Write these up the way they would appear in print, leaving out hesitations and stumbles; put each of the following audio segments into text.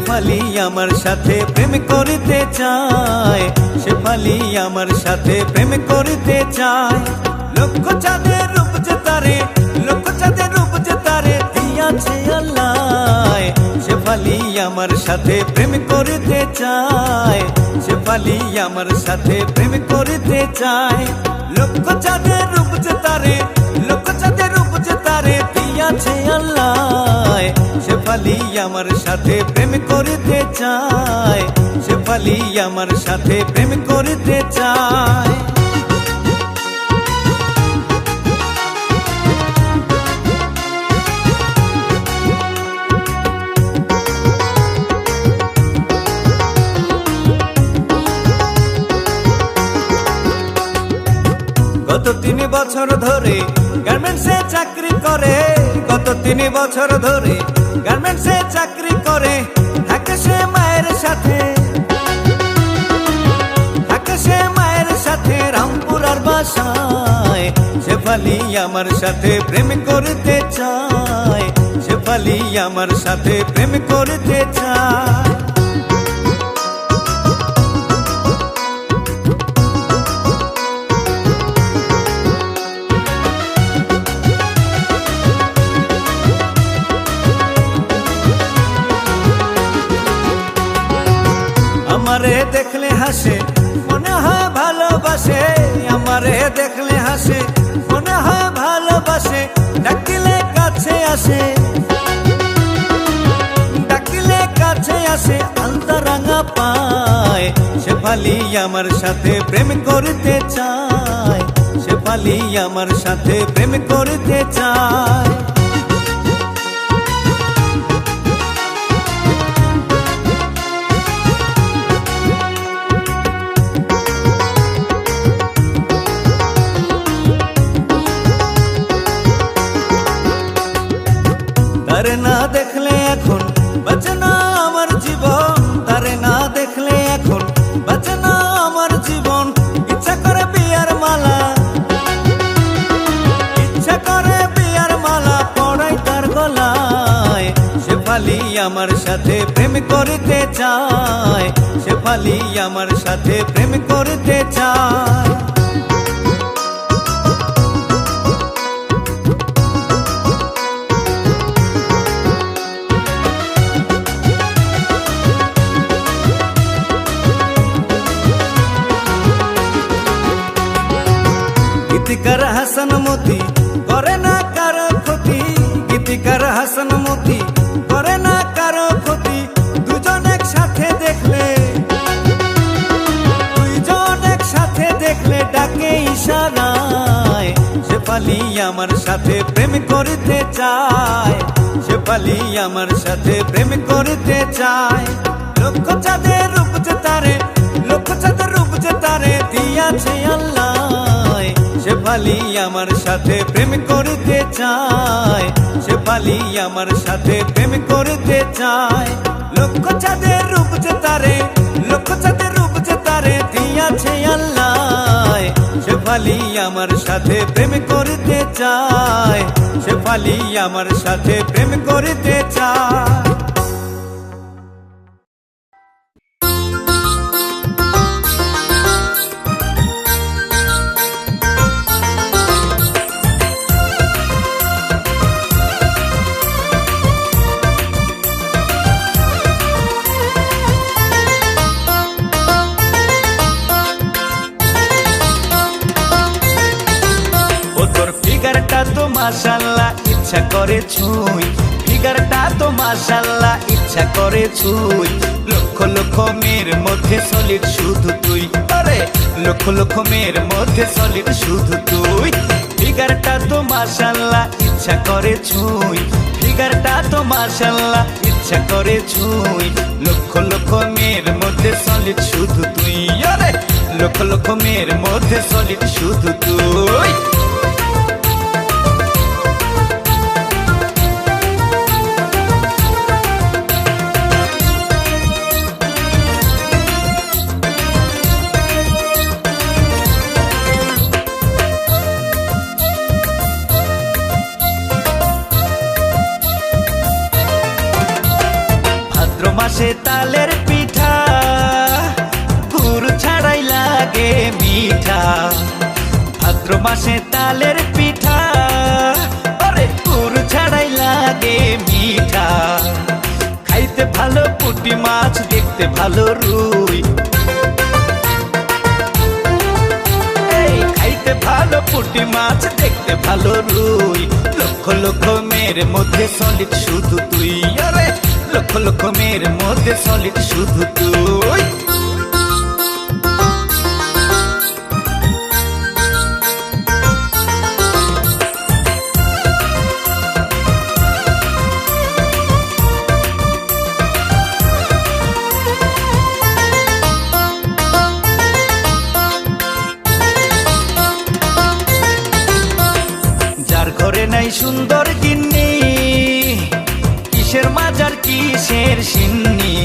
শেফালি আমার সাথে প্রেম করিতে চায়, শেফালি আমার সাথে প্রেম করিতে চায়। লক্ষ চাঁদের রূপ যে তারে, লক্ষ চাঁদের রূপ যে তারে দিয়াছে আল্লাহ। শেফালি আমার সাথে প্রেম করিতে চায়, শেফালি আমার সাথে প্রেম করিতে চায়। লক্ষ চাঁদের রূপ যে তারে, লক্ষ চাঁদের রূপ যে তারে দিয়াছে আল্লাহ। শেফালি আমার সাথে প্রেম করিতে চায়, শেফালি আমার সাথে প্রেম করিতে চায়। গত 3 বছর ধরে গার্মেন্টসে চাকরি করে, গত 3 বছর ধরে গার্মেন্টসে চাকরি করে। থাকে সে মায়ের সাথে, থাকে সে মায়ের সাথে রামপুরার বাসায়। শেফালি আমার সাথে প্রেম করিতে চায়, শেফালি আমার সাথে প্রেম করিতে চায়। আমারে দেখলে হাসে, মনে হয় ভালোবাসে, আমারে দেখলে হাসে, মনে হয় ভালোবাসে। ডাকিলে কাছে আসে, ডাকিলে কাছে আসে, আলতা রাঙা পায়। শেফালি আমার সাথে প্রেম করিতে চায়, শেফালি আমার সাথে প্রেম করিতে চায়। তারে না দেখলে এখন বাঁচে না আমার জীবন, তারে না দেখলে এখন বাঁচে না আমার জীবন। ইচ্ছা করে বিয়ার মালা, ইচ্ছা করে বিয়ার মালা পড়াই তার গলায়। শেফালি আমার সাথে প্রেম করিতে চায়, শেফালি আমার সাথে প্রেম করিতে চায়। গীতিকার হাসান মতি করে না কারো ক্ষতি, গীতিকার হাসান মতি করে না কারো ক্ষতি। দুজন একসাথে দেখলে, দুইজন একসাথে দেখলে ডাকে ইশারায়। শেফালি আমার সাথে প্রেম করিতে চায়, শেফালি আমার সাথে প্রেম করিতে চায়। লক্ষ চাঁদের রূপ যে তারে, লক্ষ চাঁদের রূপ যে তারে দিয়াছে আল্লাহ। শেফালি আমার সাথে প্রেম করিতে চায়, শেফালি আমার সাথে প্রেম করিতে চায়। লক্ষ চাঁদের রূপ যে তারে, লক্ষ চাঁদের রূপ যে তারে দিয়াছে আল্লাহ। শেফালি আমার সাথে প্রেম করিতে চায়, শেফালি আমার সাথে প্রেম করিতে চায়। মাশাআল্লাহ ইচ্ছা করে ছুঁই, ফিগারটা তো মাশাআল্লাহ ইচ্ছা করে ছুঁই। লক্ষ লক্ষ মেয়ের মধ্যে সলিড শুধু তুই, আরে লক্ষ লক্ষ মেয়ের মধ্যে সলিড শুধু তুই। ফিগারটা তো মাশাআল্লাহ ইচ্ছা করে ছুঁই, ফিগারটা তো মাশাআল্লাহ ইচ্ছা করে ছুঁই। লক্ষ লক্ষ মেয়ের মধ্যে সলিড শুধু তুই, আরে লক্ষ লক্ষ মেয়ের মধ্যে সলিড শুধু তুই। মাসে তালের পিঠা, গুড় ছাড়াই লাগে মিঠা। ভাদ্র মাসে তালের পিঠা, আরে গুড় ছাড়াই লাগে মিঠা। খাইতে ভালো পুঁটি মাছ, দেখতে ভালো রুই, খাইতে ভালো পুঁটি মাছ, দেখতে ভালো রুই। লক্ষ লক্ষ মেয়ের মধ্যে সলিড শুধু তুই, আরে লক্ষ লক্ষ মেয়ের মধ্যে সলিড শুধু তুই। যার ঘরে নাই সুন্দর গিন্নি, কিসের মাজার কিসের সিন্নি।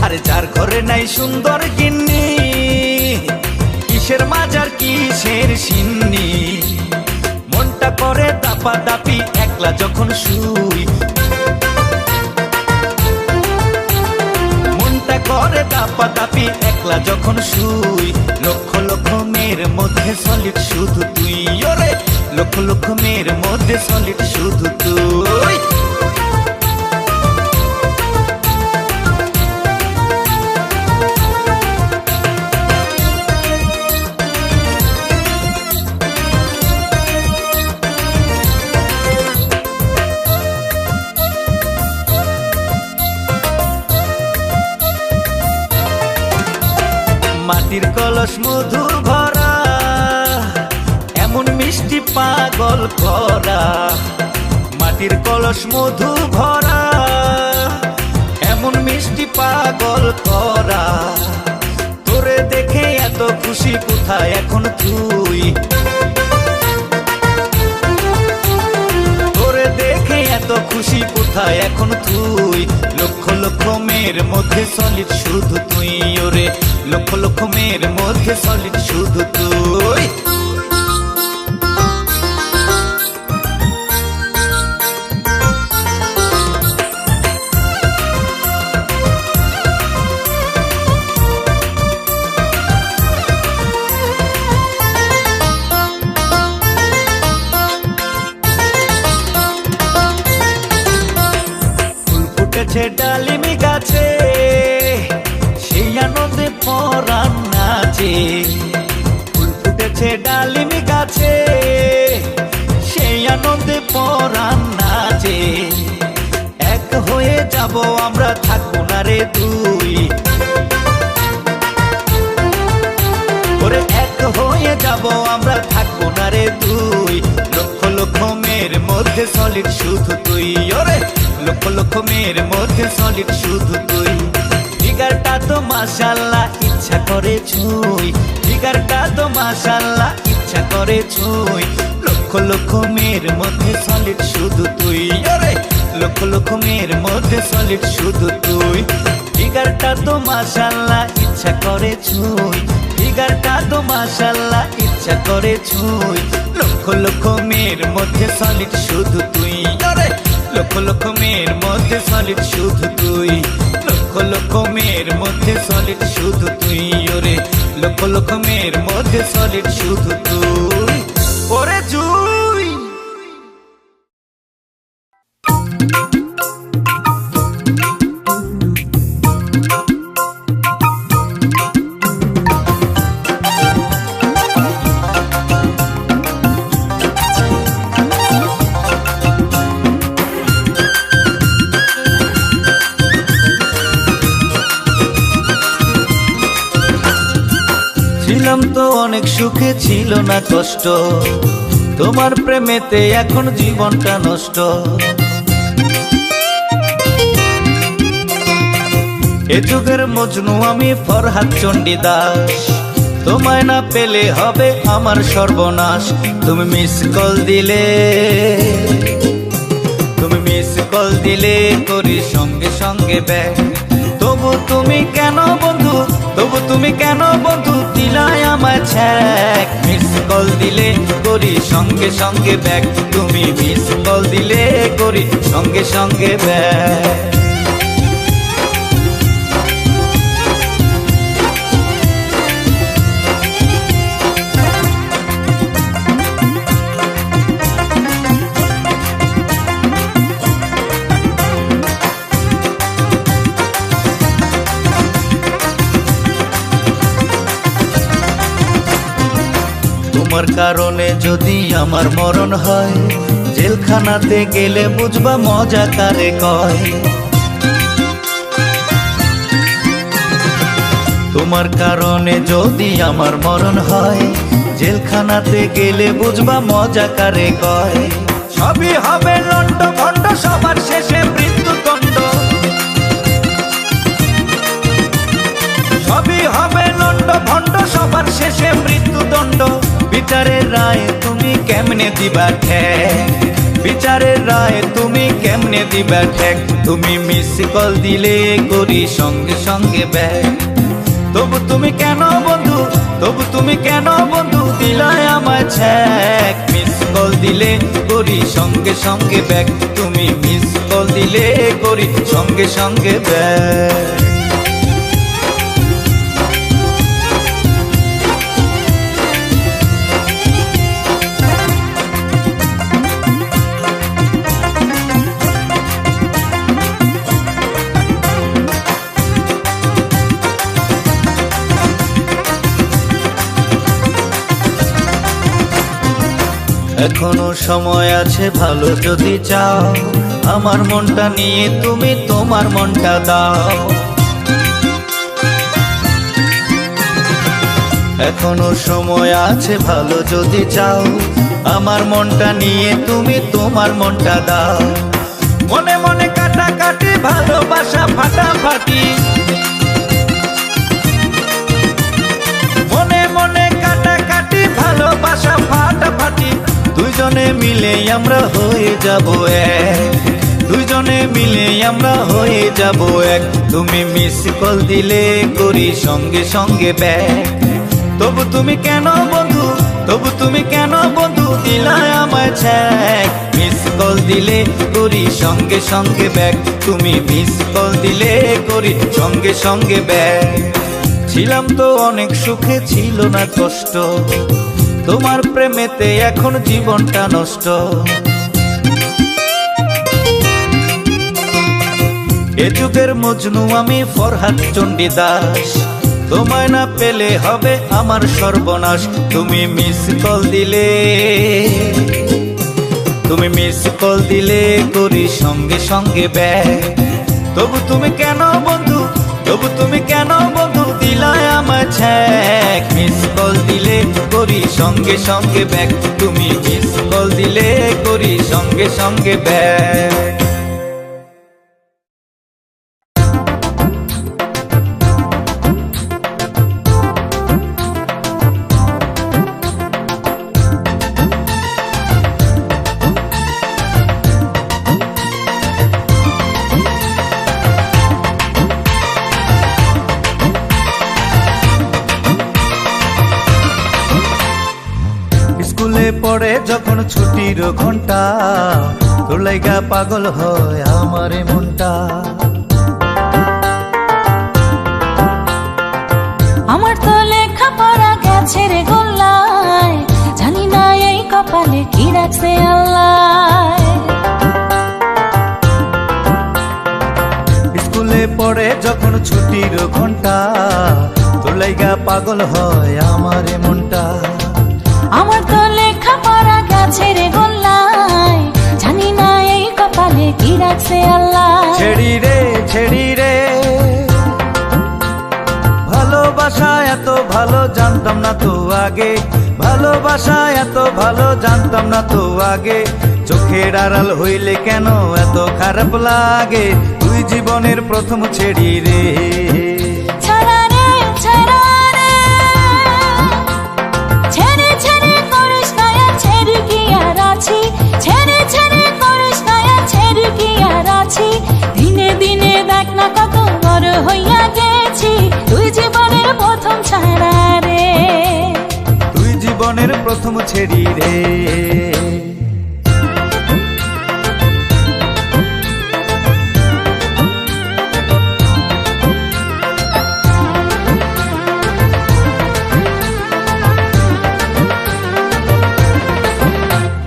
আরে যার ঘরে নাই সুন্দর গিন্নি, কিসের মাজার কিসের সিন্নি। মনটা করে দাপা দাপি একলা যখন শুই, মনটা করে দাপা দাপি একলা যখন শুই। লক্ষ লক্ষ মেয়ের মধ্যে সলিড শুধু তুই, ওরে লক্ষ লক্ষ মেয়ের মধ্যে সলিড শুধু তুই। মাটির কলস মধু ভরা, এমন মিষ্টি পাগল করা। মাটির কলস মধু ভরা, এমন মিষ্টি পাগল করা। তোরে দেখে এত খুশি কোথায় এখন তুই, তোরে দেখে এত খুশি কোথায় এখন তুই। লক্ষ লক্ষ মেয়ের মধ্যে সলিড শুধু তুই, ওরে লক্ষ লক্ষ মেয়ের মধ্যে সলিড শুধু তুই। ফুল ফুটেছে ডালিমি গাছে, সেই আনন্দে পরাণ নাচে। ফুল ফুটেছে ডালিমি গাছে, সেই আনন্দে পরাণ নাচে। এক হয়ে যাব আমরা, থাকবো না রে দুই, ওরে এক হয়ে যাব আমরা, থাকবো না রে দুই। লক্ষ লক্ষ মেয়ের মধ্যে সলিড শুধু তুই, ওরে লক্ষ লক্ষ মেয়ের মধ্যে সলিড শুধু তুই। ফিগারটা তো মাশাআল্লাহ ইচ্ছা করে ছুঁই, ফিগারটা তো মাশাআল্লাহ ইচ্ছা করে ছুঁই। লক্ষ লক্ষ মেয়ের মধ্যে সলিড শুধু তুই, আরে লক্ষ লক্ষ মেয়ের মধ্যে সলিড শুধু তুই। ফিগারটা তো মাশাআল্লাহ ইচ্ছা করে ছুঁই, ফিগারটা তো মাশাআল্লাহ ইচ্ছা করে ছুঁই। লক্ষ লক্ষ মেয়ের মধ্যে সলিড শুধু তুই, আরে লক্ষ লক্ষ মেয়ের মধ্যে সলিড শুধু তুই। লক্ষ লক্ষ মেয়ের মধ্যে সলিড শুধু তুই, ওরে লক্ষ লক্ষ মেয়ের মধ্যে সলিড শুধু তুই, ওরে জুই। ছিলাম তো অনেক সুখে, ছিল না কষ্ট, তোমার প্রেমেতে এখন জীবনটা নষ্ট। এ যুগের মজনু আমি ফরহাদ চণ্ডীদাস, তোমায় না পেলে হবে আমার সর্বনাশ। তুমি মিস কল দিলে, তুমি মিস কল দিলে করি সঙ্গে সঙ্গে ব্যাক। তবু তুমি কেন বন্ধু, তবু তুমি কেন বন্ধু দিলাই আমায় ছ্যাক। মিস কল দিলে করি সঙ্গে সঙ্গে ব্যাক, তুমি মিস কল দিলে করি সঙ্গে সঙ্গে ব্যাক। তোমার কারণে যদি আমার মরণ হয়, জেলখানাতে গেলে বুঝবা মজা কারে কয়। তোমার কারণে যদি আমার মরণ হয়, জেলখানাতে গেলে বুঝবা মজা কারে কয়। সবই হবে লন্ড ভন্ড, সবার শেষে মৃত্যুদণ্ড। সবই হবে লন্ড ভন্ড, সবার শেষে মৃত্যুদণ্ড। বিচারের রায় তুমি কেমনে দিবা ঠেক, বিচারের রায় তুমি কেমনে দিবা ঠেক। তুমি মিস কল দিলে করি সঙ্গে সঙ্গে ব্যাক। তবু তুমি কেন বন্ধু, তবু তুমি কেন বন্ধু দিলাই আমায় ছ্যাক। মিস কল দিলে করি সঙ্গে সঙ্গে ব্যাক, তুমি মিস কল দিলে করি সঙ্গে সঙ্গে ব্যাক। এখনো সময় আছে ভালো যদি চাও, আমার মনটা নিয়ে তুমি তোমার মনটা দাও। এখনো সময় আছে ভালো যদি চাও, আমার মনটা নিয়ে তুমি তোমার মনটা দাও। মনে মনে কাটাকাটি, ভালোবাসা ফাটাফাটি। মনে মনে কাটাকাটি, ভালোবাসা ফাটাফাটি। দুইজনে মিলে আমরা হয়ে যাব এক, দুইজনে মিলে আমরা হয়ে যাব এক। তুমি মিস কল দিলে করি সঙ্গে সঙ্গে ব্যাক। তবু তুমি কেন বন্ধু, তবু তুমি কেন বন্ধু দিলাই আমায় ছ্যাক। মিস কল দিলে করি সঙ্গে সঙ্গে ব্যাক, তুমি মিস কল দিলে করি সঙ্গে সঙ্গে ব্যাক। ছিলাম তো অনেক সুখে, ছিল না কষ্ট, তোমার প্রেমেতে এখন জীবনটা নষ্ট। এ যুগের মজনু আমি ফরহাদ চণ্ডীদাস, তোমায় না পেলে হবে আমার সর্বনাশ। তুমি মিস কল দিলে, তুমি মিস কল দিলে করি সঙ্গে সঙ্গে ব্যাক। তবু তুমি কেন বন্ধু, তবু তুমি কেন বন্ধু দিলাই আমায় ছ্যাক। মিস কল দিলে করি সঙ্গে সঙ্গে ব্যাক, তুমি মিস কল দিলে করি সঙ্গে সঙ্গে ব্যাক। স্কুলে পড়ে যখন ছুটির ঘন্টা, তোর লাইগা পাগল হয় আমার মনটা। আমার তো লেখা পড়া গেছে রে গোল্লায়, জানি না এই কপালে কি রাখছে আল্লাহ। স্কুলে পড়ে যখন ছুটির ঘন্টা, তোর লাইগা পাগল হয় আমার মনটা। আমার তো লেখা পড়া গেছে রে গোল্লায়, জানি না এই কপালে কি রাখছে আল্লাহ। ছেড়ি রে ছেড়ি রে, ভালোবাসা এত ভালো জানতাম না তো আগে। ভালোবাসা এত ভালো জানতাম না তো আগে। চোখের আড়াল হইলে কেন এত খারাপ লাগে। তুই জীবনের প্রথম ছেড়ি রে। ছাড়া রে ছাড়া রে, ছেড়ে ছেড়ে করিস না ছেড়ে কি আর আছি। ছেড়ে ছেড়ে করিস না ছেড়ে কি আর আছি। দিনে দিনে দেখ না কত বড় হইয়া গেছি। তুই জীবনের প্রথম ছাড়া রে, তুই জীবনের প্রথম ছেড়ি রে।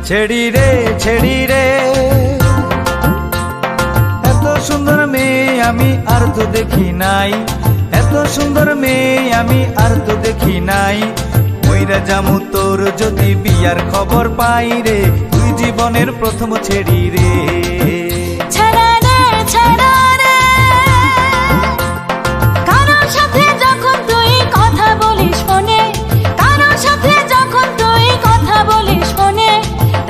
ছেড়ি রে ছেড়ি রে, এত সুন্দর মেয়ে আমি আর তো দেখি নাই। এত সুন্দর মেয়ে আমি আর তো দেখি নাই। ওই মইরা জামু তোর যদি বিয়ার খবর পাই রে, তুই জীবনের প্রথম ছেড়ি রে। ছাড়া রে, কারোর সাথে যখন তুই কথা বলিস ফোনে, কারোর সাথে যখন তুই কথা বলিস ফোনে,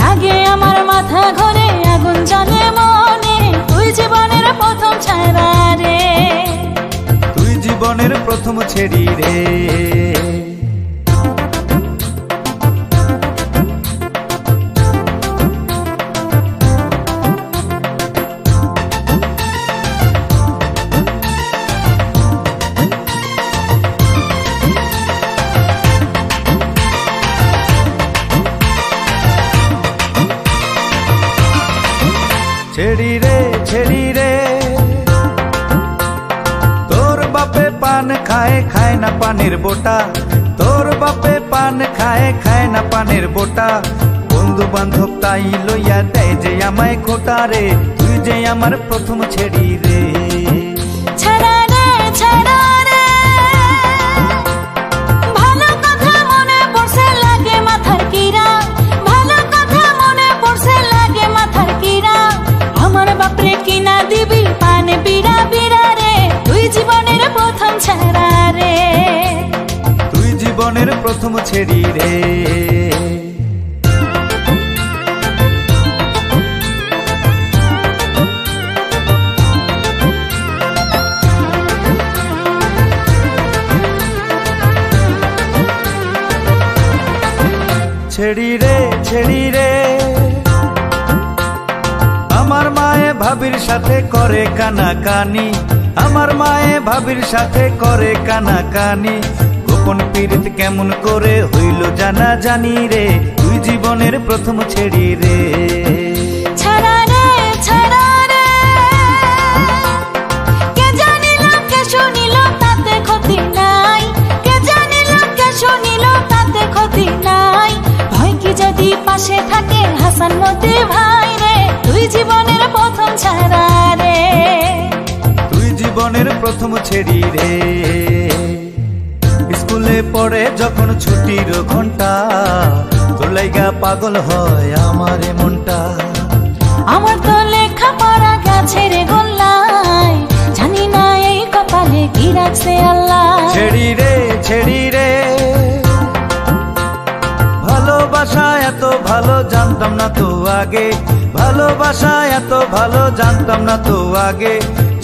রাগে আমার মাথা ঘোরে, আগুন জ্বলে মনে, তুই জীবনের প্রথম ছাড়া রে। তুই জীবনের প্রথম ছেড়ি রে। ছেড়ি রে তোর বাপে পান খায় না পানের বোটা, তোর বাপে পান খায় না পানের বোটা, বন্ধু বান্ধব তাই লইয়া দেয় যে আমায় খোটা রে, তুই যে আমার প্রথম ছেড়ি রে। ছাড়া রে, ভালো কথা মনে পড়ছে লাগে মাথার কিরা, ভালো কথা মনে পড়ছে লাগে মাথার কিরা, আমার বাপরে কিনা দিবি পানে বিড়া বিড়া রে, তুই জীবনের প্রথম ছাড়া রে। তুই জীবনের প্রথম ছেড়ি রে। ছেড়ি রে আমার মায়ে ভাবির সাথে করে কানাকানি, আমার মায়ে ভাবির সাথে করে কানাকানি, গোপন পীড়িত কেমন করে হইল জানা জানি রে, তুই জীবনের প্রথম ছেড়ি রে। ছাড়া রে, কে জানিল কে শুনিল তাতে ক্ষতি নাই, কে জানিল কে শুনিল তাতে ক্ষতি নাই, ভয় কি যদি পাশে থাকে হাসান মতি ভাই রে, তুই জীবনের প্রথম ছাড়া রে। তুই জীবনের প্রথম ছেড়ি রে। স্কুলে পড়ে যখন ছুটির ঘন্টা, তোর লাইগা পাগল হয় আমার মনটা, আমার তো লেখা পড়া গেছে রে গোল্লায়, জানি না এই কপালে কি রাখছে আল্লাহ। ছেড়ি রে ভালোবাসা এত ভালো জানতাম না তো আগে, ভালোবাসা এত ভালো জানতাম না তো আগে,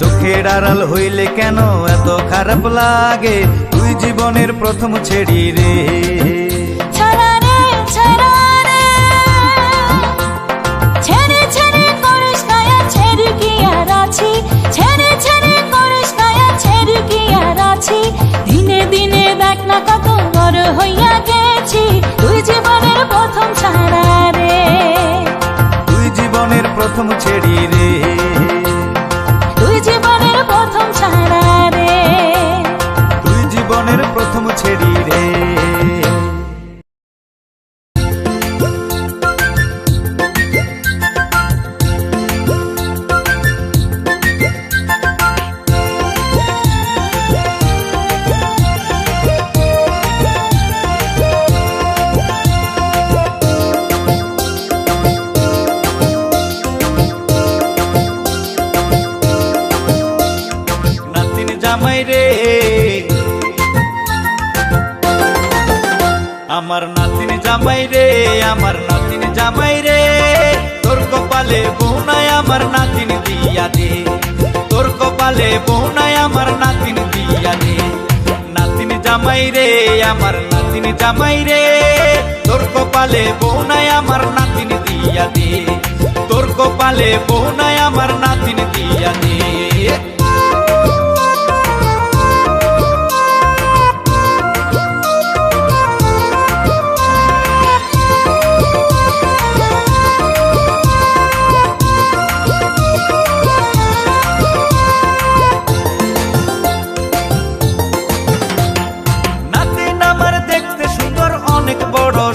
চোখের আড়াল হইলে কেন এত খারাপ লাগে, তুই জীবনের প্রথম ছেড়ি রে। ছাড়া রে, ছেড়ে করিস না আর ছেড়ে কি আর আছি, ছেড়ে করিস না আর ছেড়ে কি আর আছি, দিনে দিনে দেখ না কত বড় হইয়া গেছি, তুই জীবনের প্রথম ছাড়া রে। তুই জীবনের প্রথম ছেড়ি রে। তুই জীবনের প্রথম ছাড়া রে। তুই জীবনের প্রথম ছেড়ি রে। জামাই রে আমার নাতিন জামাই রে, আমার নাতিন জামাই রে, তোর কপালে বউ নাই আমার নাতিন দিয়া দে, তোর কপালে বউ নাই আমার নাতিন দিয়া দে। নাতিন জামাই রে আমার নাতিন জামাই রে, তোর কপালে বউ নাই আমার নাতিন দিয়া দে, তোর কপালে বউ নাই আমার নাতিন দিয়া দে।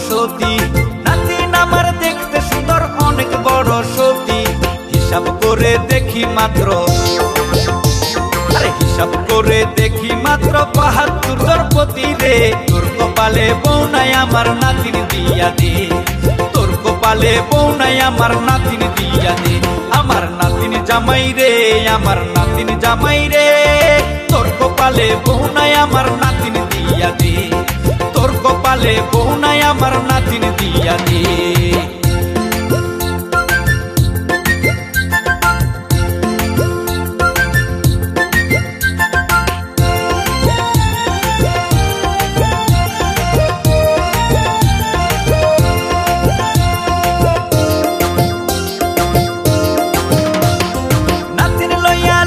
সতী নাতিন আমার দেখতে সুন্দর অনেক বড় সতী, হিসাব করে দেখি মাত্র, আরে হিসাব করে দেখি মাত্র ৭২ প্রতি রে, তোর কপালে বউ নাই আমার নাতিন দিয়া দে, তোর কপালে বউ নাই আমার নাতিন দিয়া দে। আমার নাতিন জামাই রে, আমার নাতিন জামাই রে, তোর কপালে বউ নাই আমার নাতিন দিয়া দে, তোর কপালে বউ নাই আমার নাতিন দিয়া দে।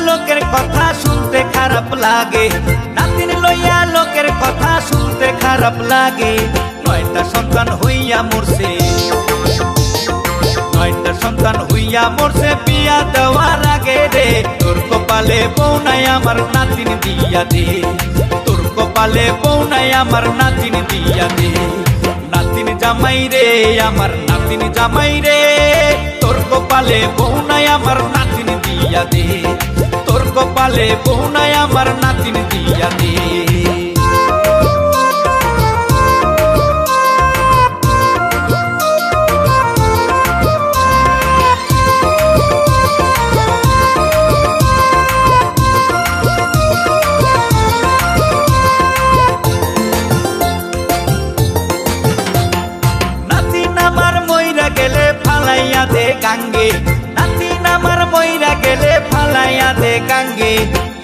লোকের কথা শুনতে খারাপ লাগে, নাতিন লইয়া লোকের কথা শুনতে খারাপ লাগে। 9টা সন্তান হইয়া মরছে, 9টা সন্তান হইয়া মরছে বিয়া দেওয়ার আগে রে। তোর কপালে বউ নাই আমার নাতিন দিয়া দে, তোর কপালে বউ নাই আমার নাতিন দিয়া দে। নাতিন জামাই রে, আমার নাতিন জামাই রে, তোর কপালে বউ নাই আমার নাতিন দিয়া দে, তোর কপালে বউ নাই আমার নাতিন দিয়া দে। নাতিন আমার মইরা গেলে ফালাইয়া দে গাঙ্গে, নাতিন আমার মইরা গেলে ফালাইয়া দে গাঙ্গে।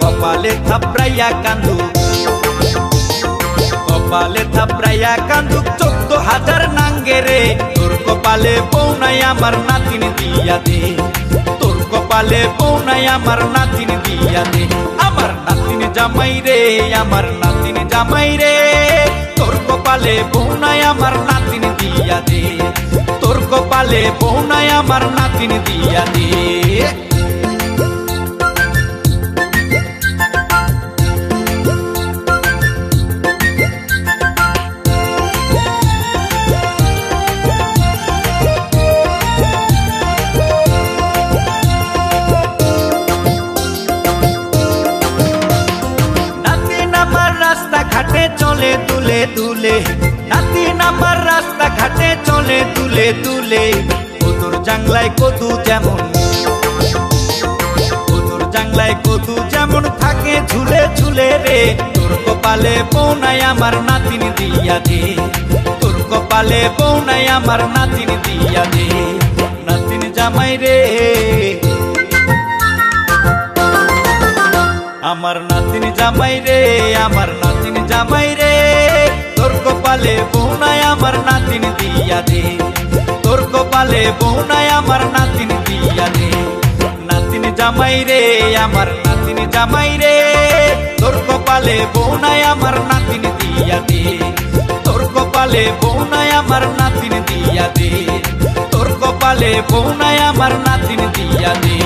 কপালে থাপড়াইয়া কান্দু, কপালে থাপড়াইয়া কান্দুক 14,000 নাঙ্গে রে। তোর কপালে বউ নাই আমার নাতিন দিয়া দে, তোর কপালে বউ নাই আমার নাতিন দিয়া দে। আমার নাতিন জামাই রে, আমার নাতিন জামাই রে, তোর কপালে বউ নাই আমার নাতিন দিয়া দে, তোর কপালে বউ নাই আমার নাতিন দিয়া দে। রাস্তাঘাটে চলে দুলে দুলে, নাতিন আমার রাস্তাঘাটে চলে দুলে দুলে। কদুর জাংলায় কদু যেমন, কদুর জাংলায় কদু যেমন থাকে ঝুলে ঝুলে রে। তোর কপালে বউ নাই আমার নাতিন দিয়া দে, তোর কপালে বউ নাই আমার নাতিন দিয়া দে। নাতিন জামাই রে, আমার নাতিন জামাই রে, আমার নাতিন জামাই রে, তোর কপালে বউ নাই আমার নাতিন দিয়া দে, তোর কপালে বউ নাই আমার নাতিন দিয়া দে। নাতিন জামাই রে, আমার নাতিন জামাই রে, তোর কপালে বউ নাই আমার নাতিন দিয়া দে, তোর কপালে বউ নাই আমার নাতিন দিয়া দে, তোর কপালে বউ নাই আমার নাতিন দিয়া দে।